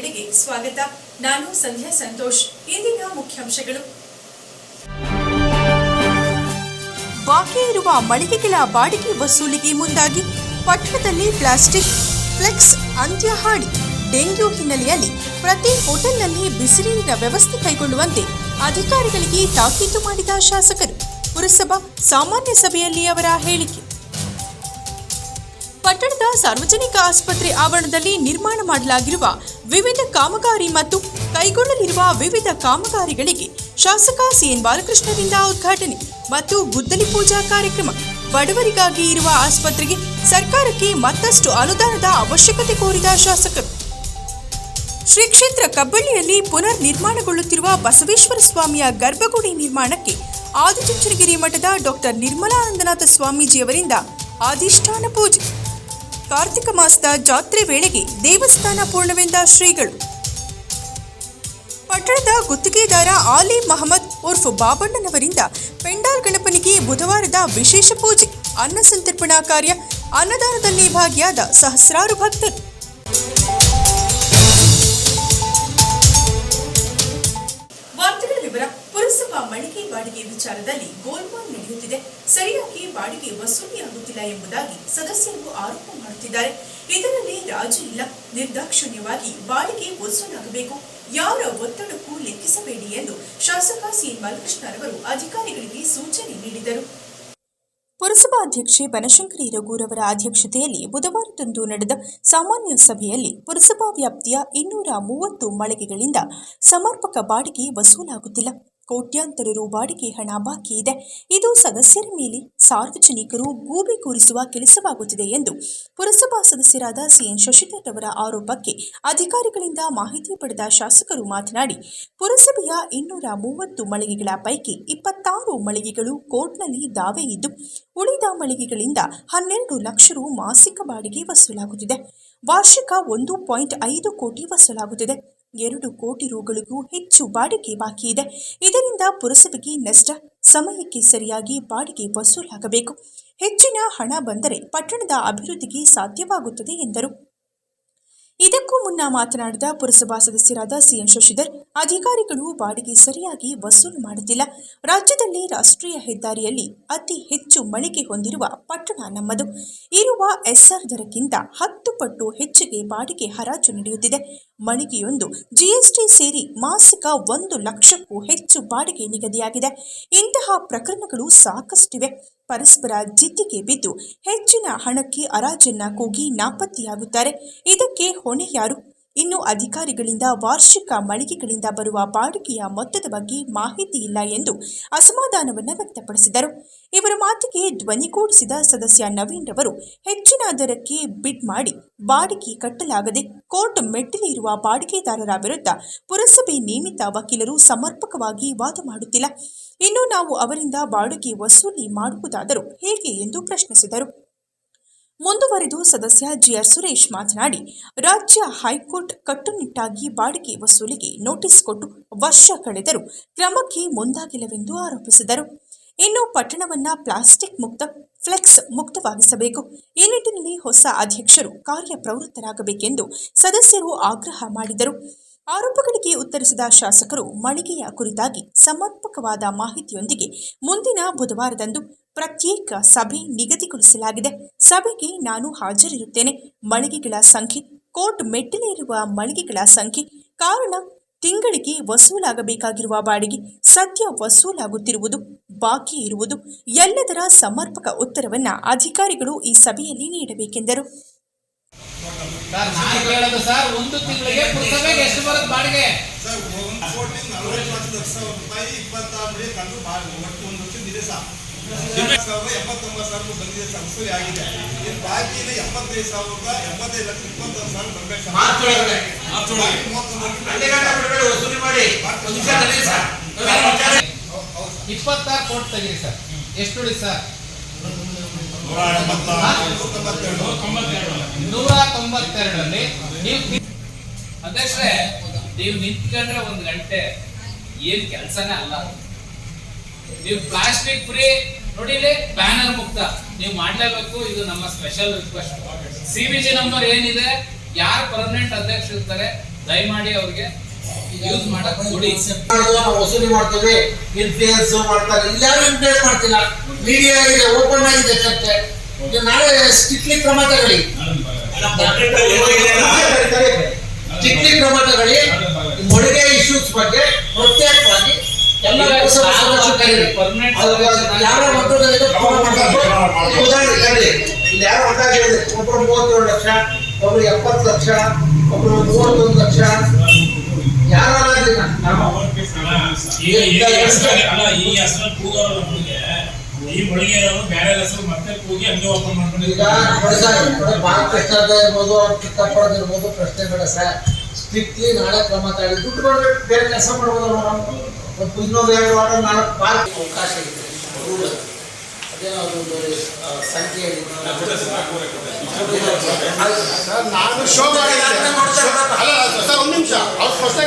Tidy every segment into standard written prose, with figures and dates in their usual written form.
ವಾರ್ತೆಗಳಿಗೆ ಸ್ವಾಗತ. ನಾನು ಸಂಧ್ಯಾ ಸಂತೋಷ್. ಇಂದಿನ ಮುಖ್ಯಾಂಶಗಳು. ಬಾಕಿ ಇರುವ ಮಳಿಗೆಗಳ ಬಾಡಿಗೆ ವಸೂಲಿಗೆ ಮುಂದಾಗಿ ಪಟ್ಟಣದಲ್ಲಿ ಪ್ಲಾಸ್ಟಿಕ್ ಫ್ಲೆಕ್ಸ್ ಅಂತ್ಯ ಹಾಡಿ. ಡೆಂಗ್ಯೂ ಹಿನ್ನೆಲೆಯಲ್ಲಿ ಪ್ರತಿ ಹೋಟೆಲ್ನಲ್ಲಿ ಬಿಸಿ ನೀರಿನ ವ್ಯವಸ್ಥೆ ಕೈಗೊಳ್ಳುವಂತೆ ಅಧಿಕಾರಿಗಳಿಗೆ ತಾಕೀತು ಮಾಡಿದ ಶಾಸಕರು. ಪುರಸಭಾ ಸಾಮಾನ್ಯ ಸಭೆಯಲ್ಲಿ ಅವರ ಹೇಳಿಕೆ. ಪಟ್ಟಣದ ಸಾರ್ವಜನಿಕ ಆಸ್ಪತ್ರೆ ಆವರಣದಲ್ಲಿ ನಿರ್ಮಾಣ ಮಾಡಲಾಗಿರುವ ವಿವಿಧ ಕಾಮಗಾರಿ ಮತ್ತು ಕೈಗೊಳ್ಳಲಿರುವ ವಿವಿಧ ಕಾಮಗಾರಿಗಳಿಗೆ ಶಾಸಕ ಸಿಎನ್ ಬಾಲಕೃಷ್ಣರಿಂದ ಉದ್ಘಾಟನೆ ಮತ್ತು ಗುದ್ದಲಿ ಪೂಜಾ ಕಾರ್ಯಕ್ರಮ. ಬಡವರಿಗಾಗಿ ಇರುವ ಆಸ್ಪತ್ರೆಗೆ ಸರ್ಕಾರಕ್ಕೆ ಮತ್ತಷ್ಟು ಅನುದಾನದ ಅವಶ್ಯಕತೆ ಕೋರಿದ ಶಾಸಕರು. ಶ್ರೀ ಕ್ಷೇತ್ರ ಕಬ್ಬಳ್ಳಿಯಲ್ಲಿ ಪುನರ್ ನಿರ್ಮಾಣಗೊಳ್ಳುತ್ತಿರುವ ಬಸವೇಶ್ವರ ಸ್ವಾಮಿಯ ಗರ್ಭಗುಡಿ ನಿರ್ಮಾಣಕ್ಕೆ ಆದಿಚುಂಚನಗಿರಿ ಮಠದ ಡಾಕ್ಟರ್ ನಿರ್ಮಲಾನಂದನಾಥ ಸ್ವಾಮೀಜಿಯವರಿಂದ ಅಧಿಷ್ಠಾನ ಪೂಜೆ. ಕಾರ್ತಿಕ ಮಾಸದ ಜಾತ್ರೆ ವೇಳೆಗೆ ದೇವಸ್ಥಾನ ಪೂರ್ಣವೆಂದ ಶ್ರೀಗಳು. ಪಟ್ಟಣದ ಗುತ್ತಿಗೆದಾರ ಆಲಿ ಮಹಮ್ಮದ್ ಉರ್ಫ್ ಬಾಬಣ್ಣನವರಿಂದ ಪೆಂಡಾಲ್ ಗಣಪನಿಗೆ ಬುಧವಾರದ ವಿಶೇಷ ಪೂಜೆ, ಅನ್ನ ಸಂತರ್ಪಣಾ ಕಾರ್ಯ, ಅನ್ನದಾನದಲ್ಲಿ ಭಾಗಿಯಾದ ಸಹಸ್ರಾರು ಭಕ್ತರು. ವಾರ್ತೆಗಳ ವಿವರ. ಪುರಸಭಾ ಮಳಿಗೆ ಬಾಡಿಗೆ ವಿಚಾರದಲ್ಲಿ ಗೋಲ್ಮಾಲ್ ನಡೆಯುತ್ತಿದೆ. ಸರಿಯಾಗಿ ಬಾಡಿಗೆ ವಸೂಲಿಯಾಗುತ್ತಿಲ್ಲ ಎಂಬುದಾಗಿ ಸದಸ್ಯರು ಆರೋಪ ಮಾಡುತ್ತಿದ್ದಾರೆ. ಇದರಲ್ಲಿ ರಾಜಿ ಇಲ್ಲ. ನಿರ್ದಾಕ್ಷಿಣ್ಯವಾಗಿ ಬಾಡಿಗೆ ವಸೂಲಾಗಬೇಕು. ಯಾರ ಒತ್ತಡಕ್ಕೂ ಲೆಕ್ಕಿಸಬೇಡಿ ಎಂದು ಶಾಸಕ ಸಿಎನ್ ಬಾಲಕೃಷ್ಣರವರು ಅಧಿಕಾರಿಗಳಿಗೆ ಸೂಚನೆ ನೀಡಿದರು. ಪುರಸಭಾಧ್ಯಕ್ಷೆ ಬನಶಂಕರಿ ರಘುರವರ ಅಧ್ಯಕ್ಷತೆಯಲ್ಲಿ ಬುಧವಾರದಂದು ನಡೆದ ಸಾಮಾನ್ಯ ಸಭೆಯಲ್ಲಿ ಪುರಸಭಾ ವ್ಯಾಪ್ತಿಯ 230 ಮಳಿಗೆಗಳಿಂದ ಸಮರ್ಪಕ ಬಾಡಿಗೆ ವಸೂಲಾಗುತ್ತಿಲ್ಲ. ಕೋಟ್ಯಾಂತರ ರು ಬಾಡಿಗೆ ಹಣ ಬಾಕಿ ಇದೆ. ಇದು ಸದಸ್ಯರ ಮೇಲೆ ಸಾರ್ವಜನಿಕರು ಗೂಬೆ ಕೂರಿಸುವ ಕೆಲಸವಾಗುತ್ತಿದೆ ಎಂದು ಪುರಸಭಾ ಸದಸ್ಯರಾದ ಸಿಎನ್ ಶಶಿಧರ್ ರವರ ಆರೋಪಕ್ಕೆ ಅಧಿಕಾರಿಗಳಿಂದ ಮಾಹಿತಿ ಪಡೆದ ಶಾಸಕರು ಮಾತನಾಡಿ, ಪುರಸಭೆಯ 230 ಮಳಿಗೆಗಳ ಪೈಕಿ 26 ಮಳಿಗೆಗಳು ಕೋರ್ಟ್ನಲ್ಲಿ ದಾವೆ ಇದ್ದು, ಉಳಿದ ಮಳಿಗೆಗಳಿಂದ 12 ಲಕ್ಷ ರು ಮಾಸಿಕ ಬಾಡಿಗೆ ವಸೂಲಾಗುತ್ತಿದೆ. ವಾರ್ಷಿಕ 1.5 ಕೋಟಿ ವಸೂಲಾಗುತ್ತಿದೆ. 2 ಕೋಟಿ ರುಗಳಿಗೂ ಹೆಚ್ಚು ಬಾಡಿಗೆ ಬಾಕಿ ಇದೆ. ಇದರಿಂದ ಪುರಸಭೆಗೆ ನಷ್ಟ. ಸಮಯಕ್ಕೆ ಸರಿಯಾಗಿ ಬಾಡಿಗೆ ವಸೂಲಾಗಬೇಕು. ಹೆಚ್ಚಿನ ಹಣ ಬಂದರೆ ಪಟ್ಟಣದ ಅಭಿವೃದ್ಧಿಗೆ ಸಾಧ್ಯವಾಗುತ್ತದೆ ಎಂದರು. ಇದಕ್ಕೂ ಮುನ್ನ ಮಾತನಾಡಿದ ಪುರಸಭಾ ಸದಸ್ಯರಾದ ಸಿಎನ್ ಶಶಿಧರ್, ಅಧಿಕಾರಿಗಳು ಬಾಡಿಗೆ ಸರಿಯಾಗಿ ವಸೂಲು ಮಾಡುತ್ತಿಲ್ಲ. ರಾಜ್ಯದಲ್ಲಿ ರಾಷ್ಟ್ರೀಯ ಹೆದ್ದಾರಿಯಲ್ಲಿ ಅತಿ ಹೆಚ್ಚು ಮಳಿಗೆ ಹೊಂದಿರುವ ಪಟ್ಟಣ ನಮ್ಮದು. ಇರುವ ಎಸ್ಆರ್ ದರಕ್ಕಿಂತ 10 ಪಟ್ಟು ಹೆಚ್ಚಿಗೆ ಬಾಡಿಗೆ ಹರಾಜು ನಡೆಯುತ್ತಿದೆ. ಮಳಿಗೆಯೊಂದು ಜಿಎಸ್ಟಿ ಸೇರಿ ಮಾಸಿಕ 1 ಲಕ್ಷಕ್ಕೂ ಹೆಚ್ಚು ಬಾಡಿಗೆ ನಿಗದಿಯಾಗಿದೆ. ಇಂತಹ ಪ್ರಕರಣಗಳು ಸಾಕಷ್ಟಿವೆ. ಪರಸ್ಪರ ಜಿದ್ದಿಗೆ ಬಿದ್ದು ಹೆಚ್ಚಿನ ಹಣಕ್ಕೆ ಹರಾಜನ್ನ ಕೂಗಿ ನಾಪತ್ತೆಯಾಗುತ್ತಾರೆ. ಇದಕ್ಕೆ ಹೊಣೆ ಯಾರು? ಇನ್ನು ಅಧಿಕಾರಿಗಳಿಂದ ವಾರ್ಷಿಕ ಮಳಿಗೆಗಳಿಂದ ಬರುವ ಬಾಡಿಗೆಯ ಮೊತ್ತದ ಬಗ್ಗೆ ಮಾಹಿತಿ ಇಲ್ಲ ಎಂದು ಅಸಮಾಧಾನವನ್ನು ವ್ಯಕ್ತಪಡಿಸಿದರು. ಇವರ ಮಾತಿಗೆ ಧ್ವನಿಗೂಡಿಸಿದ ಸದಸ್ಯ ನವೀನ್ ರವರು, ಹೆಚ್ಚಿನ ದರಕ್ಕೆ ಬಿಡ್ ಮಾಡಿ ಬಾಡಿಗೆ ಕಟ್ಟಲಾಗದೆ ಕೋರ್ಟ್ ಮೆಟ್ಟಿಲಿರುವ ಬಾಡಿಗೆದಾರರ ವಿರುದ್ಧ ಪುರಸಭೆ ನೇಮಿತ ವಕೀಲರು ಸಮರ್ಪಕವಾಗಿ ವಾದ ಮಾಡುತ್ತಿಲ್ಲ. ಇನ್ನು ನಾವು ಅವರಿಂದ ಬಾಡಿಗೆ ವಸೂಲಿ ಮಾಡುವುದಾದರೂ ಹೇಗೆ ಎಂದು ಪ್ರಶ್ನಿಸಿದರು. ಮುಂದುವರೆದು ಸದಸ್ಯ ಜಿಆರ್ ಸುರೇಶ್ ಮಾತನಾಡಿ, ರಾಜ್ಯ ಹೈಕೋರ್ಟ್ ಕಟ್ಟುನಿಟ್ಟಾಗಿ ಬಾಡಿಗೆ ವಸೂಲಿಗೆ ನೋಟಿಸ್ ಕೊಟ್ಟು ವರ್ಷ ಕಳೆದರೂ ಕ್ರಮಕ್ಕೆ ಮುಂದಾಗಿಲ್ಲವೆಂದು ಆರೋಪಿಸಿದರು. ಇನ್ನು ಪಟ್ಟಣವನ್ನ ಪ್ಲಾಸ್ಟಿಕ್ ಮುಕ್ತ, ಫ್ಲೆಕ್ಸ್ ಮುಕ್ತವಾಗಿಸಬೇಕು. ಈ ನಿಟ್ಟಿನಲ್ಲಿ ಹೊಸ ಅಧ್ಯಕ್ಷರು ಕಾರ್ಯಪ್ರವೃತ್ತರಾಗಬೇಕೆಂದು ಸದಸ್ಯರು ಆಗ್ರಹ ಮಾಡಿದರು. ಆರೋಪಗಳಿಗೆ ಉತ್ತರಿಸಿದ ಶಾಸಕರು, ಮಳಿಗೆಯ ಕುರಿತಾಗಿ ಸಮರ್ಪಕವಾದ ಮಾಹಿತಿಯೊಂದಿಗೆ ಮುಂದಿನ ಬುಧವಾರದಂದು ಪ್ರತ್ಯೇಕ ಸಭೆ ನಿಗದಿಗೊಳಿಸಲಾಗಿದೆ. ಸಭೆಗೆ ನಾನು ಹಾಜರಿರುತ್ತೇನೆ. ಮಳಿಗೆಗಳ ಸಂಖ್ಯೆ, ಕೋರ್ಟ್ ಮೆಟ್ಟಿಲೇರುವ ಮಳಿಗೆಗಳ ಸಂಖ್ಯೆ, ಕಾರಣ, ತಿಂಗಳಿಗೆ ವಸೂಲಾಗಬೇಕಾಗಿರುವ ಬಾಡಿಗೆ, ಸದ್ಯ ವಸೂಲಾಗುತ್ತಿರುವುದು, ಬಾಕಿ ಇರುವುದು ಎಲ್ಲದರ ಸಮರ್ಪಕ ಉತ್ತರವನ್ನು ಅಧಿಕಾರಿಗಳು ಈ ಸಭೆಯಲ್ಲಿ ನೀಡಬೇಕೆಂದರು. ಒಂದು ತಿಂಗಳಿಗೆ ಪುರಸಭೆಗೆ ಎಷ್ಟು ಬರುತ್ತೆ ಬಾಡಿಗೆ? ಸರ್ 1,40,40,00,000 ರೂಪಾಯಿ 26 ಕಂಡು ಒಟ್ಟು ಒಂದು ವರ್ಷದ ಇದೆ ಸರ್. 79,000 ಬಂದಿದೆ ಸರ್, ವಸೂಲಿ ಆಗಿದೆ. ಇನ್ನು ಬಾಕಿ 75,000 ಲಕ್ಷ 21,000 ಬರಬೇಕು ಸರ್. ವಸೂಲಿ ಮಾಡಿ 26 ಕೋಟಿ ತೆಗೀರಿ ಸರ್. ಎಷ್ಟು ಉಳಿ ಸರ್? 192ರಲ್ಲಿ ನೀವು ಅಧ್ಯಕ್ಷರೇ, ನೀವು ನಿಂತ್ಕೊಂಡ್ರೆ 1 ಗಂಟೆ ಏನ್ ಕೆಲಸನೇ ಅಲ್ಲ. ನೀವು ಪ್ಲಾಸ್ಟಿಕ್ ಫ್ರೀ ನೋಡಿ, ಬ್ಯಾನರ್ ಮುಕ್ತ ನೀವು ಮಾಡಲೇಬೇಕು. ಇದು ನಮ್ಮ ಸ್ಪೆಷಲ್ ರಿಕ್ವೆಸ್ಟ್. ಸಿಬಿಜಿ ನಂಬರ್ ಏನಿದೆ, ಯಾರು ಪರ್ಮನೆಂಟ್ ಅಧ್ಯಕ್ಷರು ಇರ್ತಾರೆ ದಯಮಾಡಿ ಅವ್ರಿಗೆ ಯೂಸ್ ಮಾಡಕ್ ಕೊಡಿ. ನಾವು ವಸೂಲಿ ಮಾಡ್ತೀವಿ, ಇನ್ಫ್ಲೂಯೆನ್ಸ್ ಮಾಡ್ತಾರೆ, ಇಲ್ಲಾರು ಇನ್ಫ್ಲೂಯೆನ್ಸ್ ಮಾಡ್ತಿಲ್ಲ. ಮೀಡಿಯಾ ಇದೆ, ಓಪನ್ ಆಗಿದೆ ಚರ್ಚೆ. ನಾಳೆ ಸ್ಟ್ರಿಕ್ಟ್ಲಿ ಕ್ರಮ ತಗೊಳ್ಳಿ, ಸ್ಟ್ರಿಕ್ಟ್ಲಿ ಕ್ರಮ ತಗೊಳ್ಳಿ. ಮೊಳಗೆ ಇಶ್ಯೂಸ್ ಬಗ್ಗೆ ಪ್ರತ್ಯೇಕವಾಗಿ ಎಲ್ಲ ಪರ್ಮನೆಂಟ್ ಯಾರೋ ಇಲ್ಲಿ ಯಾರೋ ಅಂದಾಜು ಹೇಳಿದೆ, ಒಬ್ರು 37 ಲಕ್ಷ, ಒಬ್ರು 70 ಲಕ್ಷ, ಒಬ್ರು 31 ಲಕ್ಷ. ಈ ಹೆಸರು ಕೂಗೋರು ನಮಗೆ ಈ ಮೊಳಗೆ ಬೇರೆ ಹೆಸರು ಮತ್ತೆ ಕೂಗಿ ಹಂಗೆ ಓಪನ್ ಮಾಡ್ಕೊಂಡು ಈಗ ಬಾಲಕೃಷ್ಣದ ಇರ್ಬೋದು, ಅವ್ರ ಕಿತ್ತಪ್ಪಳದ ಇರ್ಬೋದು, ಪ್ರಶ್ನೆಗಳ ಸರ್ ಸ್ಟ್ರಿಕ್ಟ್ಲಿ ನಾಳೆ ಕ್ರಮ ತಗೊಳ್ಳಿ. ದುಡ್ಡು ಕೊಡ್ಬೇಕು, ಬೇರೆ ಕೆಲಸ ಮಾಡ್ಬೋದಲ್ಲ ನಾವು. ಒಂದು ಇನ್ನೊಂದು 2 ವಾರ 4 ಪಾರ್ಕ್ ಅವಕಾಶ ಇದೆ. ಅದೇನೋ ಅದೊಂದು ಸಂಖ್ಯೆ ನಾನು ಶೋ ಮಾಡಿದ್ದೆ. ಅಲ್ಲ ಸರ್, ಒಂದು ನಿಮಿಷ, ಅವ್ರು ಸ್ಪಷ್ಟ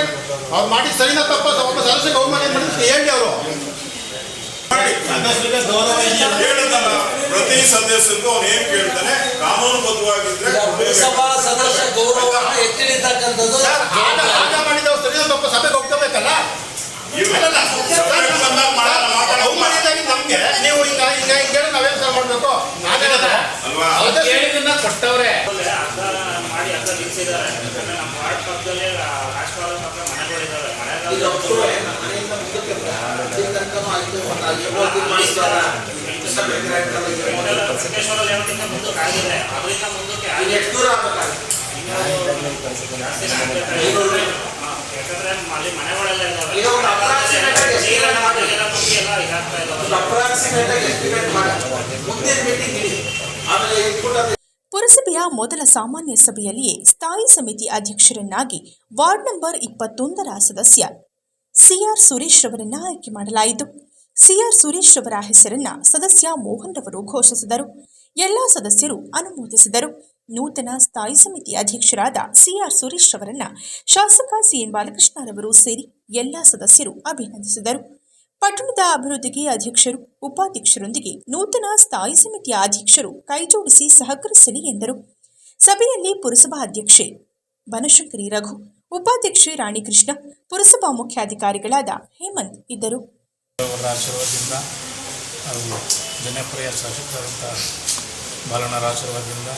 ಅವ್ರು ಮಾಡಿದ ಸರಿನಾ ತಪ್ಪ ವಾಪಸ್ ಅರಸ ಗೌರ್ಮೆಂಟ್ ಏನು ಮಾಡಿದ್ರೆ ಹೇಳಿ ಅವರು ಹೇಳುತ್ತಲ್ಲ. ಪ್ರತಿ ಸದಸ್ಯರಿಗೂ ಅವ್ನು ಏನ್ ಕೇಳ್ತಾನೆ ಕಾನೂನುಬದ್ಧವಾಗಿದ್ರೆ ಪುರಸಭಾ ಸದಸ್ಯ ಗೌರವವನ್ನು ಎತ್ತಿಡಿತಕ್ಕಂಥದ್ದು ಆಗ ಮಾಡಿದವ್ರು ಸರಿನಾ ತಪ್ಪ ಸಭೆಗೆ ಹೋಗ್ಕೋಬೇಕಲ್ಲ. ಮಾಡಿದಾಗಿ ನಮ್ಗೆ ನೀವು ಈಗ ಈಗ ಹೇಳಿ ನಾವೇನ್ ಸರ್ ಮಾಡ್ಬೇಕು ಅಲ್ವಾ? ಕೇಳಿದನ್ನ ಕೊಟ್ಟವ್ರೆ. ಮಾಡಿ ಅಂತ ನಿಲ್ಸಿದ್ದಾರೆ. ನಮ್ಮ ವಾರ್ಡ್ ಪಕ್ಕದಲ್ಲೇ ರಾಷ್ಟ್ರವಾದ ಪಕ್ಕ ಮನೆಗಳಿದ್ದಾವೆ. ಸಂಕೇಶ್ವರ ಲೇಔಟಿಂದ ಮುಂದಕ್ಕೆ ಆಗಿದೆ, ಅದರಿಂದ ಮುಂದಕ್ಕೆ ಯಾಕಂದ್ರೆ ಅಲ್ಲಿ ಮನೆಗಳೆಲ್ಲ ಇದ್ದಾವೆ. ಪುರಸಭೆಯ ಮೊದಲ ಸಾಮಾನ್ಯ ಸಭೆಯಲ್ಲಿಯೇ ಸ್ಥಾಯಿ ಸಮಿತಿ ಅಧ್ಯಕ್ಷರನ್ನಾಗಿ ವಾರ್ಡ್ ನಂಬರ್ 21ರ ಸದಸ್ಯ ಸಿಆರ್ ಸುರೇಶ್ ರವರನ್ನ ಆಯ್ಕೆ ಮಾಡಲಾಯಿತು. ಸಿಆರ್ ಸುರೇಶ್ ರವರ ಹೆಸರನ್ನ ಸದಸ್ಯ ಮೋಹನ್ ರವರು ಘೋಷಿಸಿದರು. ಎಲ್ಲ ಸದಸ್ಯರು ಅನುಮೋದಿಸಿದರು. ನೂತನ ಸ್ಥಾಯಿ ಸಮಿತಿ ಅಧ್ಯಕ್ಷರಾದ ಸಿಆರ್ ಸುರೇಶ್ ರವರನ್ನ ಶಾಸಕ ಸಿಎನ್ ಬಾಲಕೃಷ್ಣರವರು ಸೇರಿ ಎಲ್ಲ ಸದಸ್ಯರು ಅಭಿನಂದಿಸಿದರು. ಪಟ್ಟಣದ ಅಭಿವೃದ್ಧಿಗೆ ಅಧ್ಯಕ್ಷರು, ಉಪಾಧ್ಯಕ್ಷರೊಂದಿಗೆ ನೂತನ ಸ್ಥಾಯಿ ಸಮಿತಿಯ ಅಧ್ಯಕ್ಷರು ಕೈಜೋಡಿಸಿ ಸಹಕರಿಸಲಿ ಎಂದರು. ಸಭೆಯಲ್ಲಿ ಪುರಸಭಾ ಅಧ್ಯಕ್ಷೆ ಬನಶಂಕರಿ ರಘು, ಉಪಾಧ್ಯಕ್ಷೆ ರಾಣಿಕೃಷ್ಣ, ಪುರಸಭಾ ಮುಖ್ಯಾಧಿಕಾರಿಗಳಾದ ಹೇಮಂತ್ ಇದ್ದರು. ಅವರ ಆಶೀರ್ವಾದದಿಂದ ಹಾಗೂ ಜನಪ್ರಿಯ ಶಾಸಕರಾದಂಥ ಬಾಲಣ್ಣರ ಆಶೀರ್ವಾದದಿಂದ,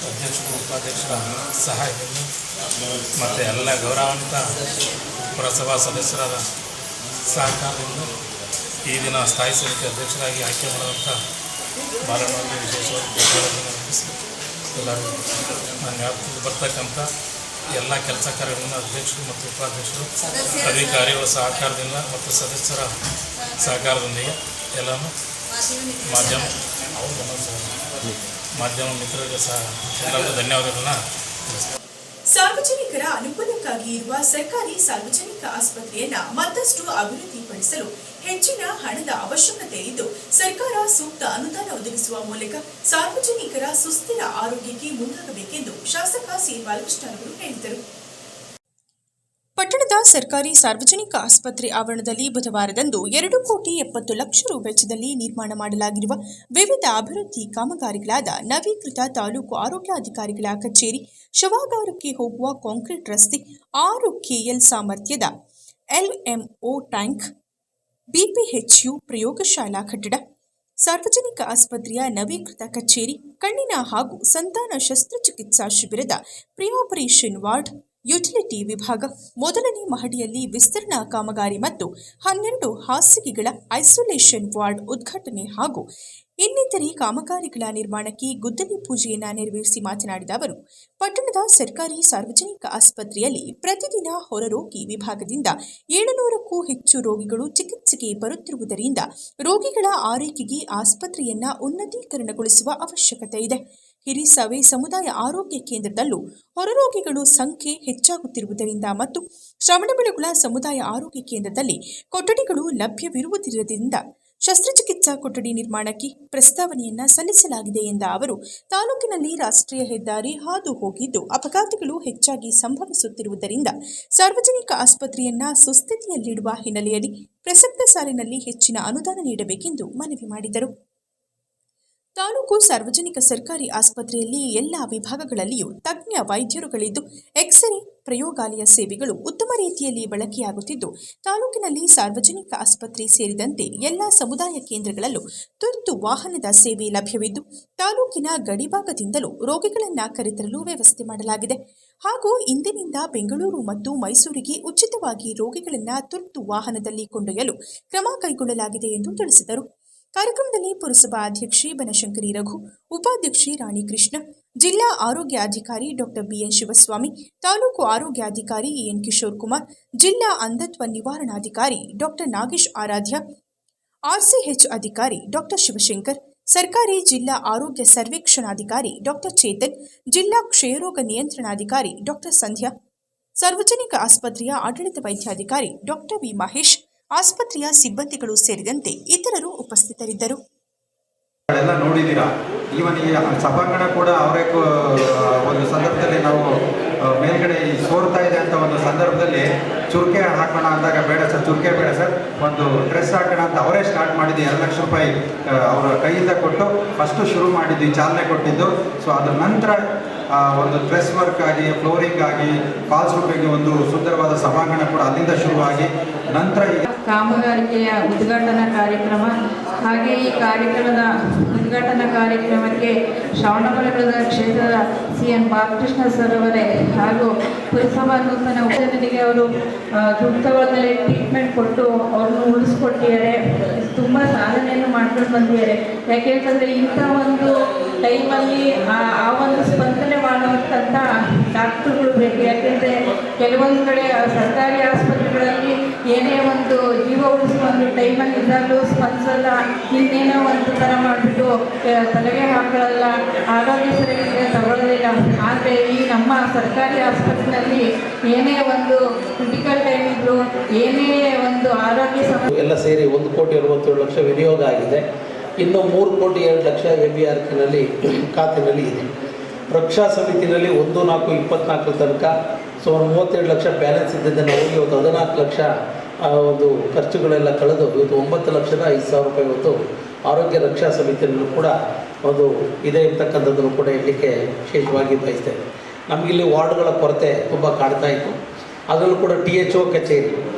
ಅಧ್ಯಕ್ಷರು ಉಪಾಧ್ಯಕ್ಷರ ಸಹಾಯದಿಂದ ಮತ್ತು ಎಲ್ಲ ಗೌರವಾನ್ವಿತ ಪುರಸಭಾ ಸದಸ್ಯರಾದ ಸಹಕಾರದಿಂದ ಈ ದಿನ ಸ್ಥಾಯಿ ಸಮಿತಿ ಅಧ್ಯಕ್ಷರಾಗಿ ಆಯ್ಕೆ ಮಾಡಿದಂಥ ಬಾಲಣ್ಣವರಿಗೆ ವಿಶೇಷವಾಗಿ ಧನ್ಯವಾದಗಳನ್ನು ಅರ್ಪಿಸಿ ಎಲ್ಲರಿಗೂ ನಾನು ವ್ಯಾಪ್ತಿಗೆ ಬರ್ತಕ್ಕಂಥ ಎಲ್ಲ ಕೆಲಸ ಕಾರ್ಯಗಳಿಂದ ಅಧ್ಯಕ್ಷರು ಮತ್ತು ಉಪಾಧ್ಯಕ್ಷರು ಅಧಿಕಾರಿಗಳ ಸಹಕಾರದಿಂದ ಮತ್ತು ಸದಸ್ಯರ ಸಹಕಾರದೊಂದಿಗೆ ಎಲ್ಲನೂ ಮಾಧ್ಯಮ ಮಿತ್ರರಿಗೆ ಸಹ ಎಲ್ಲರಿಗೂ ಧನ್ಯವಾದಗಳನ್ನು ತಿಳಿಸ್ತೀನಿ. ಸಾರ್ವಜನಿಕರ ಅನುಕೂಲಕ್ಕಾಗಿ ಇರುವ ಸರ್ಕಾರಿ ಸಾರ್ವಜನಿಕ ಆಸ್ಪತ್ರೆಯನ್ನ ಮತ್ತಷ್ಟು ಅಭಿವೃದ್ಧಿಪಡಿಸಲು ಹೆಚ್ಚಿನ ಹಣದ ಅವಶ್ಯಕತೆ ಇದ್ದು, ಸರ್ಕಾರ ಸೂಕ್ತ ಅನುದಾನ ಒದಗಿಸುವ ಮೂಲಕ ಸಾರ್ವಜನಿಕರ ಸುಸ್ಥಿರ ಆರೋಗ್ಯಕ್ಕೆ ಮುಂದಾಗಬೇಕೆಂದು ಶಾಸಕ ಸಿಎನ್ ಬಾಲಕೃಷ್ಣರವರು ಹೇಳಿದರು. ಪಟ್ಟಣದ ಸರ್ಕಾರಿ ಸಾರ್ವಜನಿಕ ಆಸ್ಪತ್ರೆ ಆವರಣದಲ್ಲಿ ಬುಧವಾರದಂದು 2,70,00,000 ರು ವೆಚ್ಚದಲ್ಲಿ ನಿರ್ಮಾಣ ಮಾಡಲಾಗಿರುವ ವಿವಿಧ ಅಭಿವೃದ್ಧಿ ಕಾಮಗಾರಿಗಳಾದ ನವೀಕೃತ ತಾಲೂಕು ಆರೋಗ್ಯಾಧಿಕಾರಿಗಳ ಕಚೇರಿ, ಶವಾಗಾರಕ್ಕೆ ಹೋಗುವ ಕಾಂಕ್ರೀಟ್ ರಸ್ತೆ, 6 KL ಸಾಮರ್ಥ್ಯದ LMO ಟ್ಯಾಂಕ್, BPHU ಪ್ರಯೋಗಶಾಲಾ ಕಟ್ಟಡ, ಸಾರ್ವಜನಿಕ ಆಸ್ಪತ್ರೆಯ ನವೀಕೃತ ಕಚೇರಿ, ಕಣ್ಣಿನ ಹಾಗೂ ಸಂತಾನ ಶಸ್ತ್ರಚಿಕಿತ್ಸಾ ಶಿಬಿರದ ಪ್ರಿ ಆಪರೇಷನ್ ವಾರ್ಡ್, ಯುಟಿಲಿಟಿ ವಿಭಾಗ, ಮೊದಲನೇ ಮಹಡಿಯಲ್ಲಿ ವಿಸ್ತರಣಾ ಕಾಮಗಾರಿ ಮತ್ತು 12 ಹಾಸಿಗೆಗಳ ಐಸೋಲೇಷನ್ ವಾರ್ಡ್ ಉದ್ಘಾಟನೆ ಹಾಗೂ ಇನ್ನಿತರೆ ಕಾಮಗಾರಿಗಳ ನಿರ್ಮಾಣಕ್ಕೆ ಗುದ್ದಲಿ ಪೂಜೆಯನ್ನು ನೆರವೇರಿಸಿ ಮಾತನಾಡಿದ ಅವರು, ಪಟ್ಟಣದ ಸರ್ಕಾರಿ ಸಾರ್ವಜನಿಕ ಆಸ್ಪತ್ರೆಯಲ್ಲಿ ಪ್ರತಿದಿನ ಹೊರರೋಗಿ ವಿಭಾಗದಿಂದ 700ಕ್ಕೂ ಹೆಚ್ಚು ರೋಗಿಗಳು ಚಿಕಿತ್ಸೆಗೆ ಬರುತ್ತಿರುವುದರಿಂದ ರೋಗಿಗಳ ಆರೈಕೆಗೆ ಆಸ್ಪತ್ರೆಯನ್ನ ಉನ್ನತೀಕರಣಗೊಳಿಸುವ ಅವಶ್ಯಕತೆ ಇದೆ. ಹಿರಿಸವೆ ಸಮುದಾಯ ಆರೋಗ್ಯ ಕೇಂದ್ರದಲ್ಲೂ ಹೊರರೋಗಿಗಳು ಸಂಖ್ಯೆ ಹೆಚ್ಚಾಗುತ್ತಿರುವುದರಿಂದ ಮತ್ತು ಶ್ರವಣಬೆಳಗೊಳ ಸಮುದಾಯ ಆರೋಗ್ಯ ಕೇಂದ್ರದಲ್ಲಿ ಕೊಠಡಿಗಳು ಲಭ್ಯವಿರುವುದರಿಂದ ಶಸ್ತ್ರಚಿಕಿತ್ಸಾ ಕೊಠಡಿ ನಿರ್ಮಾಣಕ್ಕೆ ಪ್ರಸ್ತಾವನೆಯನ್ನ ಸಲ್ಲಿಸಲಾಗಿದೆ ಎಂದ ಅವರು, ತಾಲೂಕಿನಲ್ಲಿ ರಾಷ್ಟ್ರೀಯ ಹೆದ್ದಾರಿ ಹಾದು ಹೋಗಿದ್ದು ಅಪಘಾತಗಳು ಹೆಚ್ಚಾಗಿ ಸಂಭವಿಸುತ್ತಿರುವುದರಿಂದ ಸಾರ್ವಜನಿಕ ಆಸ್ಪತ್ರೆಯನ್ನ ಸುಸ್ಥಿತಿಯಲ್ಲಿಡುವ ಹಿನ್ನೆಲೆಯಲ್ಲಿ ಪ್ರಸಕ್ತ ಸಾಲಿನಲ್ಲಿ ಹೆಚ್ಚಿನ ಅನುದಾನ ನೀಡಬೇಕೆಂದು ಮನವಿ ಮಾಡಿದರು. ತಾಲೂಕು ಸಾರ್ವಜನಿಕ ಸರ್ಕಾರಿ ಆಸ್ಪತ್ರೆಯಲ್ಲಿ ಎಲ್ಲ ವಿಭಾಗಗಳಲ್ಲಿಯೂ ತಜ್ಞ ವೈದ್ಯರುಗಳಿದ್ದು ಎಕ್ಸ್ರೇ ಪ್ರಯೋಗಾಲಯ ಸೇವೆಗಳು ಉತ್ತಮ ರೀತಿಯಲ್ಲಿ ಬಳಕೆಯಾಗುತ್ತಿದ್ದು ತಾಲೂಕಿನಲ್ಲಿ ಸಾರ್ವಜನಿಕ ಆಸ್ಪತ್ರೆ ಸೇರಿದಂತೆ ಎಲ್ಲ ಸಮುದಾಯ ಕೇಂದ್ರಗಳಲ್ಲೂ ತುರ್ತು ವಾಹನದ ಸೇವೆ ಲಭ್ಯವಿದ್ದು ತಾಲೂಕಿನ ಗಡಿಭಾಗದಿಂದಲೂ ರೋಗಿಗಳನ್ನು ಕರೆತರಲು ವ್ಯವಸ್ಥೆ ಮಾಡಲಾಗಿದೆ ಹಾಗೂ ಇಂದಿನಿಂದ ಬೆಂಗಳೂರು ಮತ್ತು ಮೈಸೂರಿಗೆ ಉಚಿತವಾಗಿ ರೋಗಿಗಳನ್ನು ತುರ್ತು ವಾಹನದಲ್ಲಿ ಕೊಂಡೊಯ್ಯಲು ಕ್ರಮ ಕೈಗೊಳ್ಳಲಾಗಿದೆ ಎಂದು ತಿಳಿಸಿದರು. ಕಾರ್ಯಕ್ರಮದಲ್ಲಿ ಪುರಸಭಾ ಅಧ್ಯಕ್ಷೆ ಬನಶಂಕರಿ ರಘು, ಉಪಾಧ್ಯಕ್ಷೆ ರಾಣಿ ಕೃಷ್ಣ, ಜಿಲ್ಲಾ ಆರೋಗ್ಯಾಧಿಕಾರಿ ಡಾಕ್ಟರ್ ಬಿಎನ್ ಶಿವಸ್ವಾಮಿ, ತಾಲೂಕು ಆರೋಗ್ಯಾಧಿಕಾರಿ ಎನ್ ಕಿಶೋರ್ ಕುಮಾರ್, ಜಿಲ್ಲಾ ಅಂಧತ್ವ ನಿವಾರಣಾಧಿಕಾರಿ ಡಾಕ್ಟರ್ ನಾಗೇಶ್ ಆರಾಧ್ಯ, ಆರ್ಸಿಎಚ್ ಅಧಿಕಾರಿ ಡಾಕ್ಟರ್ ಶಿವಶಂಕರ್, ಸರ್ಕಾರಿ ಜಿಲ್ಲಾ ಆರೋಗ್ಯ ಸರ್ವೇಕ್ಷಣಾಧಿಕಾರಿ ಡಾಕ್ಟರ್ ಚೇತನ್, ಜಿಲ್ಲಾ ಕ್ಷಯರೋಗ ನಿಯಂತ್ರಣಾಧಿಕಾರಿ ಡಾಕ್ಟರ್ ಸಂಧ್ಯಾ, ಸಾರ್ವಜನಿಕ ಆಸ್ಪತ್ರೆಯ ಆಡಳಿತ ವೈದ್ಯಾಧಿಕಾರಿ ಡಾಕ್ಟರ್ ವಿ ಮಹೇಶ್, ಆಸ್ಪತ್ರೆಯ ಸಿಬ್ಬಂದಿಗಳು ಸೇರಿದಂತೆ ಇತರರು ಉಪಸ್ಥಿತರಿದ್ದರು. ಎಲ್ಲ ನೋಡಿದ್ದೀರಾ. ಈವನ್ ಈ ಸಭಾಂಗಣ ಕೂಡ ಅವರೇ ಒಂದು ಸಂದರ್ಭದಲ್ಲಿ ನಾವು ಮೇಲ್ಗಡೆ ಸೋರ್ತಾ ಇದೆ ಅಂತ ಒಂದು ಸಂದರ್ಭದಲ್ಲಿ ಚುರ್ಕೆ ಹಾಕೋಣ ಅಂದಾಗ ಬೇಡ ಸರ್, ಚುರ್ಕೆ ಬೇಡ ಸರ್, ಒಂದು ಡ್ರೆಸ್ ಹಾಕೋಣ ಅಂತ ಅವರೇ ಸ್ಟಾರ್ಟ್ ಮಾಡಿದ್ದು. 2 ಲಕ್ಷ ರೂಪಾಯಿ ಅವರ ಕೈಯಿಂದ ಕೊಟ್ಟು ಫಸ್ಟು ಶುರು ಮಾಡಿದ್ದು, ಚಾಲನೆ ಕೊಟ್ಟಿದ್ದು. ಸೊ ಅದ್ರ ನಂತರ ಒಂದು ಡ್ರೆಸ್ ವರ್ಕ್ ಆಗಿ, ಫ್ಲೋರಿಂಗ್ ಆಗಿ, ಫಾಲ್ಸ್ ರೂಪಿಗೆ ಒಂದು ಸುಂದರವಾದ ಸಭಾಂಗಣ ಕೂಡ ಅಲ್ಲಿಂದ ಶುರುವಾಗಿ ನಂತರ ಕಾಮಗಾರಿಕೆಯ ಉದ್ಘಾಟನಾ ಕಾರ್ಯಕ್ರಮ. ಹಾಗೆ ಈ ಕಾರ್ಯಕ್ರಮದ ಉದ್ಘಾಟನಾ ಕಾರ್ಯಕ್ರಮಕ್ಕೆ ಶ್ರವಣಬೆಳಗೊಳದ ಕ್ಷೇತ್ರದ CN ಬಾಲಕೃಷ್ಣ ಸರ್ ಅವರೇ ಹಾಗೂ ಪುರಸಭಾ ನೂತನ ಉಪಜನಿಗೆ ಅವರು ದುಡ್ಡು ತಗೊಳ್ಳದಲ್ಲೇ ಟ್ರೀಟ್ಮೆಂಟ್ ಕೊಟ್ಟು ಅವ್ರನ್ನ ಉಳಿಸ್ಕೊಟ್ಟಿದ್ದಾರೆ. ತುಂಬ ಸಾಧನೆಯನ್ನು ಮಾಡ್ಕೊಂಡು ಬಂದಿದ್ದಾರೆ. ಯಾಕೆಂತಂದರೆ ಇಂಥ ಒಂದು ಟೈಮಲ್ಲಿ ಆ ಒಂದು ಸ್ಪಂದನೆ ಮಾಡುವಂಥ ಡಾಕ್ಟ್ರುಗಳು ಬೇಕು. ಯಾಕೆಂದರೆ ಕೆಲವೊಂದು ಕಡೆ ಸರ್ಕಾರಿ ಆಸ್ಪತ್ರೆಗಳಲ್ಲಿ ಏನೇ ಒಂದು ಜೀವ ಉಳಿಸುವ ಒಂದು ಟೈಮಲ್ಲಿ ಇದ್ದಾಗಲೂ ಸ್ಪಂದಿಸಲ್ಲ, ಇನ್ನೇನೋ ಒಂದು ಥರ ಮಾಡಿಬಿಟ್ಟು ತಲೆಗೆ ಹಾಕೊಳ್ಳಲ್ಲ, ಆರೋಗ್ಯ ಸರಿಯಾಗಿ ತಗೊಳ್ಳೋದಿಲ್ಲ. ಆದರೆ ಈ ನಮ್ಮ ಸರ್ಕಾರಿ ಆಸ್ಪತ್ರೆಯಲ್ಲಿ ಏನೇ ಒಂದು ಕ್ರಿಟಿಕಲ್ ಟೈಮ್ ಇದ್ದರೂ, ಏನೇ ಒಂದು ಆರೋಗ್ಯ ಸಮಸ್ಯೆ ಎಲ್ಲ ಸೇರಿ 1,47,00,000 ವಿನಿಯೋಗ ಆಗಿದೆ. ಇನ್ನು 3,02,00,000 MBRಕಿನಲ್ಲಿ ಖಾತೆಯಲ್ಲಿ ಇದೆ. ರಕ್ಷಾ ಸಮಿತಿನಲ್ಲಿ 1/4/24 ತನಕ ಸುಮಾರು 32 ಲಕ್ಷ ಬ್ಯಾಲೆನ್ಸ್ ಇದ್ದದ್ದನ್ನು ಹೋಗಿ ಇವತ್ತು 14 ಲಕ್ಷ ಒಂದು ಖರ್ಚುಗಳೆಲ್ಲ ಕಳೆದು ಇವತ್ತು 9,05,000 ರೂಪಾಯಿ ಇವತ್ತು ಆರೋಗ್ಯ ರಕ್ಷಾ ಸಮಿತಿಯಲ್ಲೂ ಕೂಡ ಒಂದು ಇದೆ ಇರ್ತಕ್ಕಂಥದ್ದನ್ನು ಕೂಡ ಹೇಳಲಿಕ್ಕೆ ವಿಶೇಷವಾಗಿ ಬಯಸ್ತೇವೆ. ನಮಗಿಲ್ಲಿ ವಾರ್ಡ್ಗಳ ಕೊರತೆ ತುಂಬ ಕಾಡ್ತಾ ಇತ್ತು. ಅದರಲ್ಲೂ ಕೂಡ THO ಕಚೇರಿ,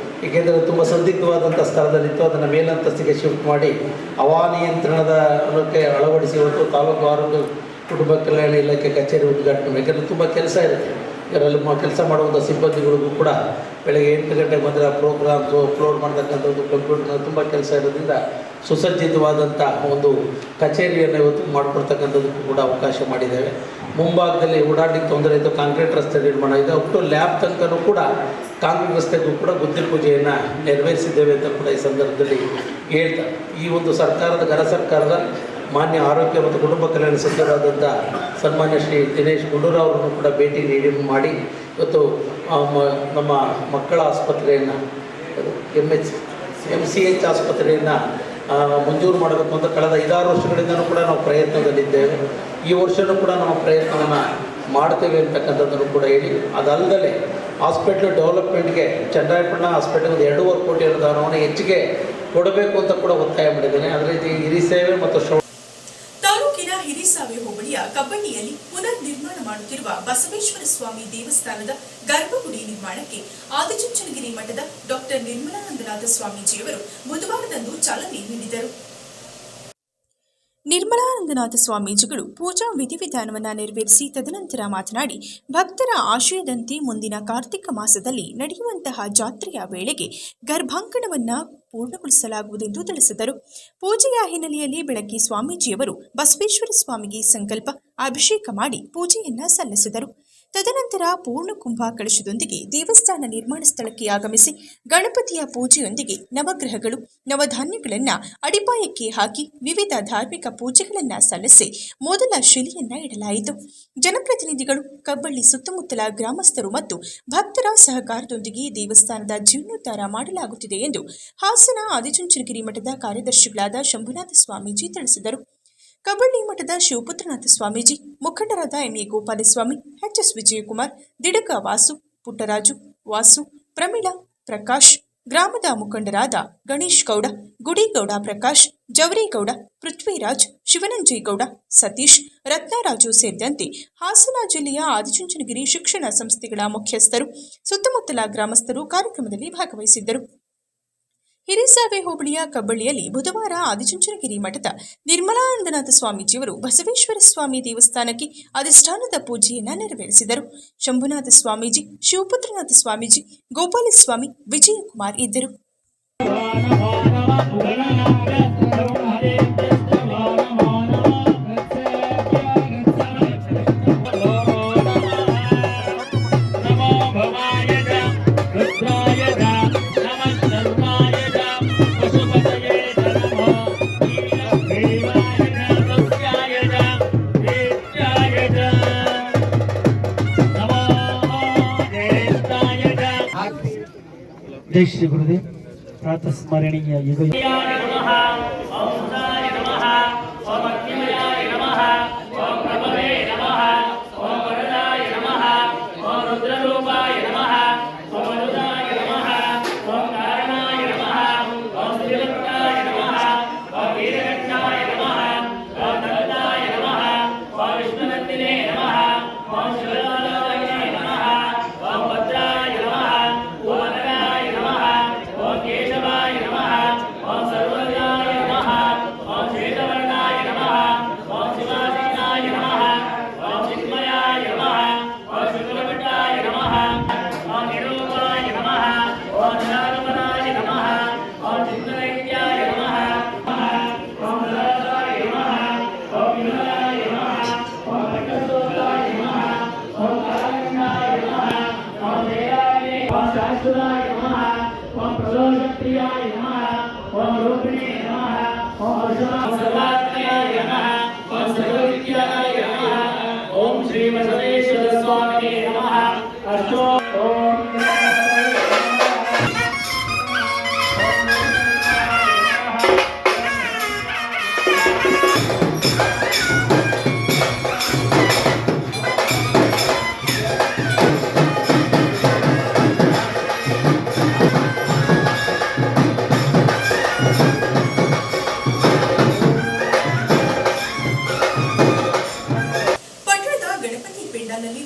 ಏಕೆಂದರೆ ತುಂಬ ಸಂದಿಗ್ಧವಾದಂಥ ಸ್ಥಳದಲ್ಲಿತ್ತು. ಅದನ್ನು ಮೇಲಂತಸ್ತಿಗೆ ಶಿಫ್ಟ್ ಮಾಡಿ ಹವಾನಿಯಂತ್ರಣಕ್ಕೆ ಅಳವಡಿಸಿ ಇವತ್ತು ತಾಲೂಕು ಆರೋಗ್ಯ ಕುಟುಂಬ ಕಲ್ಯಾಣ ಇಲಾಖೆ ಕಚೇರಿ ಉದ್ಘಾಟನೆ. ಯಾಕೆಂದರೆ ತುಂಬ ಕೆಲಸ ಇರುತ್ತೆ. ಇದರಲ್ಲಿ ಕೆಲಸ ಮಾಡುವಂಥ ಸಿಬ್ಬಂದಿಗಳಿಗೂ ಕೂಡ ಬೆಳಗ್ಗೆ 8 ಗಂಟೆಗೆ ಬಂದರೆ ಪ್ರೋಗ್ರಾಮ್ಸು ಅಪ್ಲೋಡ್ ಮಾಡ್ತಕ್ಕಂಥದ್ದು ಕಂಪ್ಯೂಟರ್ನ ತುಂಬ ಕೆಲಸ ಇರೋದ್ರಿಂದ ಸುಸಜ್ಜಿತವಾದಂಥ ಒಂದು ಕಚೇರಿಯನ್ನು ಇವತ್ತು ಮಾಡಿಕೊಡ್ತಕ್ಕಂಥದ್ದಕ್ಕೂ ಕೂಡ ಅವಕಾಶ ಮಾಡಿದ್ದೇವೆ. ಮುಂಭಾಗದಲ್ಲಿ ಓಡಾಡಲಿಕ್ಕೆ ತೊಂದರೆ ಇತ್ತು, ಕಾಂಕ್ರೀಟ್ ರಸ್ತೆ ನಿರ್ಮಾಣ ಇದೆ. ಅಪ್ ಟು ಲ್ಯಾಬ್ ತನಕನೂ ಕೂಡ ಕಾಂಕ್ರೀಟ್ ರಸ್ತೆಗೂ ಕೂಡ ಗುದ್ದಿ ಪೂಜೆಯನ್ನು ನೆರವೇರಿಸಿದ್ದೇವೆ ಅಂತ ಕೂಡ ಈ ಸಂದರ್ಭದಲ್ಲಿ ಹೇಳ್ತಾರೆ. ಈ ಒಂದು ಸರ್ಕಾರದ ಘನ ಸರ್ಕಾರದ ಮಾನ್ಯ ಆರೋಗ್ಯ ಮತ್ತು ಕುಟುಂಬ ಕಲ್ಯಾಣ ಸಚಿವರಾದಂಥ ಸನ್ಮಾನ್ಯ ಶ್ರೀ ದಿನೇಶ್ ಗುಂಡೂರಾವ್ ಅವರನ್ನು ಕೂಡ ಭೇಟಿ ನೀಡಿ ಮಾಡಿ ಇವತ್ತು ನಮ್ಮ ಮಕ್ಕಳ ಆಸ್ಪತ್ರೆಯನ್ನು MCH ಆಸ್ಪತ್ರೆಯನ್ನು ಮಂಜೂರು ಮಾಡಬೇಕು ಅಂತ ಕಳೆದ 5-6 ವರ್ಷಗಳಿಂದಲೂ ಕೂಡ ನಾವು ಪ್ರಯತ್ನದಲ್ಲಿದ್ದೇವೆ. ಈ ವರ್ಷವೂ ಕೂಡ ನಮ್ಮ ಪ್ರಯತ್ನವನ್ನು ಮಾಡ್ತೇವೆ ಅಂತಕ್ಕಂಥದ್ದನ್ನು ಕೂಡ ಹೇಳಿ, ಅದಲ್ಲದೆ ಹಾಸ್ಪಿಟ್ಲ್ ಡೆವಲಪ್ಮೆಂಟ್ಗೆ ಚನ್ನರಾಯಪಟ್ಟಣ ಹಾಸ್ಪಿಟಲ್ 2.5 ಕೋಟಿ ಅನುದಾನವನ್ನು ಹೆಚ್ಚಿಗೆ ಕೊಡಬೇಕು ಅಂತ ಕೂಡ ಒತ್ತಾಯ ಮಾಡಿದ್ದೇನೆ. ಅದೇ ರೀತಿ ಹಿರಿ ಸೇವೆ ಮತ್ತು ತಾಲೂಕಿನ ಹಿರಿಸಾವೆ ಹೋಬಳಿಯ ಕಬ್ಬಳ್ಳಿಯಲ್ಲಿ ಪುನರ್ ನಿರ್ಮಾಣ ಮಾಡುತ್ತಿರುವ ಬಸವೇಶ್ವರ ಸ್ವಾಮಿ ದೇವಸ್ಥಾನದ ಗರ್ಭಗುಡಿ ನಿರ್ಮಾಣಕ್ಕೆ ಆದಿಚುಂಚನಗಿರಿ ಮಠದ ಡಾಕ್ಟರ್ ನಿರ್ಮಲಾನಂದನಾಥ ಸ್ವಾಮೀಜಿಯವರು ಬುಧವಾರದಂದು ಚಾಲನೆ ನೀಡಿದರು. ನಿರ್ಮಲಾನಂದನಾಥ ಸ್ವಾಮೀಜಿಗಳು ಪೂಜಾ ವಿಧಿವಿಧಾನವನ್ನು ನೆರವೇರಿಸಿ ತದನಂತರ ಮಾತನಾಡಿ, ಭಕ್ತರ ಆಶಯದಂತೆ ಮುಂದಿನ ಕಾರ್ತಿಕ ಮಾಸದಲ್ಲಿ ನಡೆಯುವಂತಹ ಜಾತ್ರೆಯ ವೇಳೆಗೆ ಗರ್ಭಾಂಕಣವನ್ನು ಪೂರ್ಣಗೊಳಿಸಲಾಗುವುದೆಂದು ತಿಳಿಸಿದರು. ಪೂಜೆಯ ಹಿನ್ನೆಲೆಯಲ್ಲಿ ಬೆಳಗ್ಗೆ ಸ್ವಾಮೀಜಿಯವರು ಬಸವೇಶ್ವರ ಸ್ವಾಮಿಗೆ ಸಂಕಲ್ಪ ಅಭಿಷೇಕ ಮಾಡಿ ಪೂಜೆಯನ್ನ ಸಲ್ಲಿಸಿದರು. ತದನಂತರ ಪೂರ್ಣ ಕುಂಭ ಕಳಶದೊಂದಿಗೆ ದೇವಸ್ಥಾನ ನಿರ್ಮಾಣ ಸ್ಥಳಕ್ಕೆ ಆಗಮಿಸಿ ಗಣಪತಿಯ ಪೂಜೆಯೊಂದಿಗೆ ನವಗ್ರಹಗಳು ನವಧಾನ್ಯಗಳನ್ನು ಅಡಿಪಾಯಕ್ಕೆ ಹಾಕಿ ವಿವಿಧ ಧಾರ್ಮಿಕ ಪೂಜೆಗಳನ್ನು ಸಲ್ಲಿಸಿ ಮೊದಲ ಶಿಲೆಯನ್ನ ಇಡಲಾಯಿತು. ಜನಪ್ರತಿನಿಧಿಗಳು, ಕಬ್ಬಳ್ಳಿ ಸುತ್ತಮುತ್ತಲ ಗ್ರಾಮಸ್ಥರು ಮತ್ತು ಭಕ್ತರ ಸಹಕಾರದೊಂದಿಗೆ ದೇವಸ್ಥಾನದ ಜೀರ್ಣೋದ್ಧಾರ ಮಾಡಲಾಗುತ್ತಿದೆ ಎಂದು ಹಾಸನ ಆದಿಚುಂಚನಗಿರಿ ಮಠದ ಕಾರ್ಯದರ್ಶಿಗಳಾದ ಶಂಭುನಾಥ ಸ್ವಾಮೀಜಿ ತಿಳಿಸಿದರು. ಕಬ್ಬಳ್ಳಿ ಮಠದ ಶಿವಪುತ್ರನಾಥ ಸ್ವಾಮೀಜಿ, ಮುಖಂಡರಾದ MA ಗೋಪಾಲಸ್ವಾಮಿ, HS ವಿಜಯಕುಮಾರ್, ದಿಡಕ ವಾಸು, ಪುಟ್ಟರಾಜು, ವಾಸು, ಪ್ರಮೀಳಾ, ಪ್ರಕಾಶ್, ಗ್ರಾಮದ ಮುಖಂಡರಾದ ಗಣೇಶ್ ಗೌಡ, ಗುಡಿಗೌಡ ಪ್ರಕಾಶ್, ಜವರೇಗೌಡ, ಪೃಥ್ವಿರಾಜ್, ಶಿವನಂಜೇಗೌಡ, ಸತೀಶ್, ರತ್ನರಾಜು ಸೇರಿದಂತೆ ಹಾಸನ ಜಿಲ್ಲೆಯ ಆದಿಚುಂಚನಗಿರಿ ಶಿಕ್ಷಣ ಸಂಸ್ಥೆಗಳ ಮುಖ್ಯಸ್ಥರು, ಸುತ್ತಮುತ್ತಲ ಗ್ರಾಮಸ್ಥರು ಕಾರ್ಯಕ್ರಮದಲ್ಲಿ ಭಾಗವಹಿಸಿದ್ದರು. ಹಿರಿಸಾವೆ ಹೋಬಳಿಯ ಕಬ್ಬಳ್ಳಿಯಲ್ಲಿ ಬುಧವಾರ ಆದಿಚುಂಚನಗಿರಿ ಮಠದ ನಿರ್ಮಲಾನಂದನಾಥ ಸ್ವಾಮೀಜಿಯವರು ಬಸವೇಶ್ವರ ಸ್ವಾಮಿ ದೇವಸ್ಥಾನಕ್ಕೆ ಅಧಿಷ್ಠಾನದ ಪೂಜೆಯನ್ನು ನೆರವೇರಿಸಿದರು. ಶಂಭುನಾಥ ಸ್ವಾಮೀಜಿ, ಶಿವಪುತ್ರನಾಥ ಸ್ವಾಮೀಜಿ, ಗೋಪಾಲಸ್ವಾಮಿ, ವಿಜಯಕುಮಾರ್ ಇದ್ದರು. जय श्री गुरुदेव. प्रातः स्मरणीय युग ओम श्री बसवेश्वर स्वामी नमः.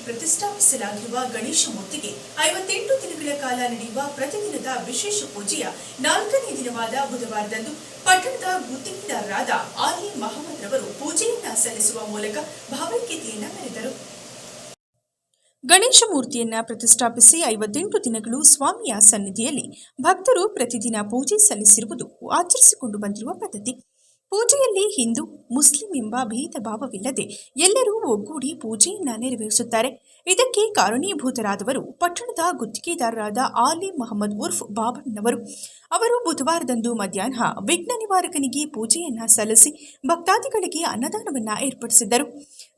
ಪ್ರತಿಷ್ಠಾಪಿಸಲಾಗಿರುವ ಗಣೇಶ ಮೂರ್ತಿಗೆ 58 ದಿನಗಳ ಕಾಲ ನಡೆಯುವ ಪ್ರತಿದಿನದ ವಿಶೇಷ ಪೂಜೆಯ 4ನೇ ದಿನವಾದ ಬುಧವಾರದಂದು ಪಟ್ಟಣದ ಗುತ್ತಿಗೆದಾರರಾದ ಆಲಿ ಮಹಮ್ಮದ್ ರವರು ಪೂಜೆಯನ್ನ ಸಲ್ಲಿಸುವ ಮೂಲಕ ಭಾವೈಕ್ಯತೆಯನ್ನ ಮೆರೆದರು. ಗಣೇಶ ಮೂರ್ತಿಯನ್ನ ಪ್ರತಿಷ್ಠಾಪಿಸಿ 58 ದಿನಗಳು ಸ್ವಾಮಿಯ ಸನ್ನಿಧಿಯಲ್ಲಿ ಭಕ್ತರು ಪ್ರತಿದಿನ ಪೂಜೆ ಸಲ್ಲಿಸಿರುವುದು ಆಚರಿಸಿಕೊಂಡು ಬಂದಿರುವ ಪದ್ಧತಿ. ಪೂಜೆಯಲ್ಲಿ ಹಿಂದೂ, ಮುಸ್ಲಿಂ ಎಂಬ ಭೇದ ಭಾವವಿಲ್ಲದೆ ಎಲ್ಲರೂ ಒಗ್ಗೂಡಿ ಪೂಜೆಯನ್ನ ನೆರವೇರಿಸುತ್ತಾರೆ. ಇದಕ್ಕೆ ಕಾರಣೀಭೂತರಾದವರು ಪಟ್ಟಣದ ಗುತ್ತಿಗೆದಾರರಾದ ಆಲಿ ಮಹಮ್ಮದ್ ಉರ್ಫ್ ಬಾಬಣ್ಣನವರು. ಅವರು ಬುಧವಾರದಂದು ಮಧ್ಯಾಹ್ನ ವಿಘ್ನ ನಿವಾರಕನಿಗೆ ಪೂಜೆಯನ್ನ ಸಲ್ಲಿಸಿ ಭಕ್ತಾದಿಗಳಿಗೆ ಅನ್ನದಾನವನ್ನ ಏರ್ಪಡಿಸಿದ್ದರು.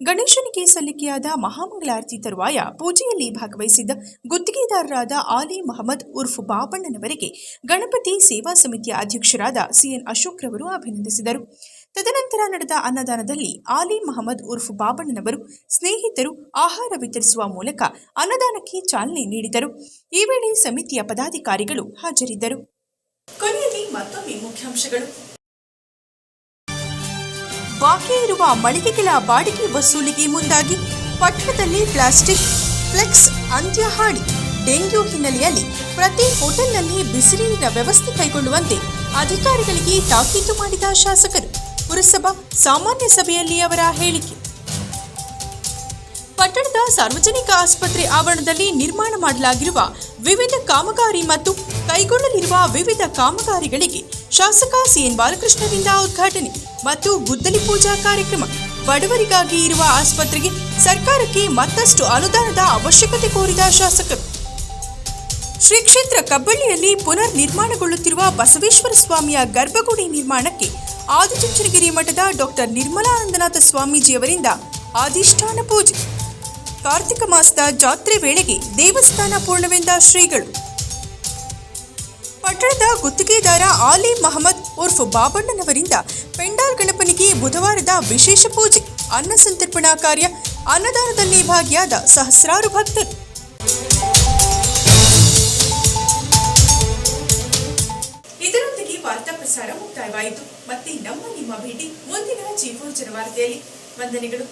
ಗಣೇಶನಿಗೆ ಸಲ್ಲಿಕೆಯಾದ ಮಹಾಮಂಗಳಾರತಿ ತರುವಾಯ ಪೂಜೆಯಲ್ಲಿ ಭಾಗವಹಿಸಿದ್ದ ಗುತ್ತಿಗೆದಾರರಾದ ಆಲಿ ಮಹಮ್ಮದ್ ಉರ್ಫ್ ಬಾಬಣ್ಣನವರಿಗೆ ಗಣಪತಿ ಸೇವಾ ಸಮಿತಿಯ ಅಧ್ಯಕ್ಷರಾದ ಸಿಎನ್ ಅಶೋಕ್ ರವರು ಅಭಿನಂದಿಸಿದರು. ತದನಂತರ ನಡೆದ ಅನ್ನದಾನದಲ್ಲಿ ಆಲಿ ಮಹಮ್ಮದ್ ಉರ್ಫ್ ಬಾಬಣ್ಣನವರು ಸ್ನೇಹಿತರು ಆಹಾರ ವಿತರಿಸುವ ಮೂಲಕ ಅನ್ನದಾನಕ್ಕೆ ಚಾಲನೆ ನೀಡಿದರು. ಈ ವೇಳೆ ಸಮಿತಿಯ ಪದಾಧಿಕಾರಿಗಳು ಹಾಜರಿದ್ದರು. ಕೊನೆಯಲ್ಲಿ ಮತ್ತೊಮ್ಮೆ ಮುಖ್ಯಾಂಶಗಳು. ಬಾಕಿ ಇರುವ ಮಳಿಗೆಗಳ ಬಾಡಿಗೆ ವಸೂಲಿಗೆ ಮುಂದಾಗಿ ಪಟ್ಟಣದಲ್ಲಿ ಪ್ಲಾಸ್ಟಿಕ್ ಫ್ಲೆಕ್ಸ್ ಅಂತ್ಯ ಹಾಡಿ. ಡೆಂಗ್ಯೂ ಹಿನ್ನೆಲೆಯಲ್ಲಿ ಪ್ರತಿ ಹೋಟೆಲ್ನಲ್ಲಿ ಬಿಸಿನೀರಿನ ವ್ಯವಸ್ಥೆ ಕೈಗೊಳ್ಳುವಂತೆ ಅಧಿಕಾರಿಗಳಿಗೆ ತಾಕೀತು ಮಾಡಿದ ಶಾಸಕರು. ಪುರಸಭಾ ಸಾಮಾನ್ಯ ಸಭೆಯಲ್ಲಿ ಅವರ ಹೇಳಿಕೆ. ಪಟ್ಟಣದ ಸಾರ್ವಜನಿಕ ಆಸ್ಪತ್ರೆ ಆವರಣದಲ್ಲಿ ನಿರ್ಮಾಣ ಮಾಡಲಾಗಿರುವ ವಿವಿಧ ಕಾಮಗಾರಿ ಮತ್ತು ಕೈಗೊಳ್ಳಲಿರುವ ವಿವಿಧ ಕಾಮಗಾರಿಗಳಿಗೆ ಶಾಸಕ ಸಿಎನ್ ಬಾಲಕೃಷ್ಣರಿಂದ ಉದ್ಘಾಟನೆ ಮತ್ತು ಗುದ್ದಲಿ ಪೂಜಾ ಕಾರ್ಯಕ್ರಮ. ಬಡವರಿಗಾಗಿ ಇರುವ ಆಸ್ಪತ್ರೆಗೆ ಸರ್ಕಾರಕ್ಕೆ ಮತ್ತಷ್ಟು ಅನುದಾನದ ಅವಶ್ಯಕತೆ ಕೋರಿದ ಶಾಸಕರು. ಶ್ರೀ ಕ್ಷೇತ್ರ ಕಬ್ಬಳ್ಳಿಯಲ್ಲಿ ಪುನರ್ ನಿರ್ಮಾಣಗೊಳ್ಳುತ್ತಿರುವ ಬಸವೇಶ್ವರ ಸ್ವಾಮಿಯ ಗರ್ಭಗುಡಿ ನಿರ್ಮಾಣಕ್ಕೆ ಆದಿಚುಂಚನಗಿರಿ ಮಠದ ಡಾಕ್ಟರ್ ನಿರ್ಮಲಾನಂದನಾಥ ಸ್ವಾಮೀಜಿಯವರಿಂದ ಅಧಿಷ್ಠಾನ ಪೂಜೆ. ಕಾರ್ತಿಕ ಮಾಸದ ಜಾತ್ರೆ ವೇಳೆಗೆ ದೇವಸ್ಥಾನ ಪೂರ್ಣವೆಂದ ಶ್ರೀಗಳು. ಪಟ್ಟಣದ ಗುತ್ತಿಗೆದಾರ ಆಲಿ ಮಹಮ್ಮದ್ ಉರ್ಫ್ ಬಾಬಣ್ಣನವರಿಂದ ಪೆಂಡಾಲ್ ಗಣಪನಿಗೆ ಬುಧವಾರದ ವಿಶೇಷ ಪೂಜೆ, ಅನ್ನ ಸಂತರ್ಪಣಾ ಕಾರ್ಯ, ಅನ್ನದಾನದಲ್ಲಿ ಭಾಗಿಯಾದ ಸಹಸ್ರಾರು ಭಕ್ತರು. ಇದರೊಂದಿಗೆ ವಾರ್ತಾ ಪ್ರಸಾರ ಮುಕ್ತಾಯವಾಯಿತು. ಮತ್ತೆ ನಮ್ಮ ನಿಮ್ಮ ಭೇಟಿ ಮುಂದಿನ G4 ಜನವಾರ್ತೆಯಲ್ಲಿ. ವಂದನೆಗಳು.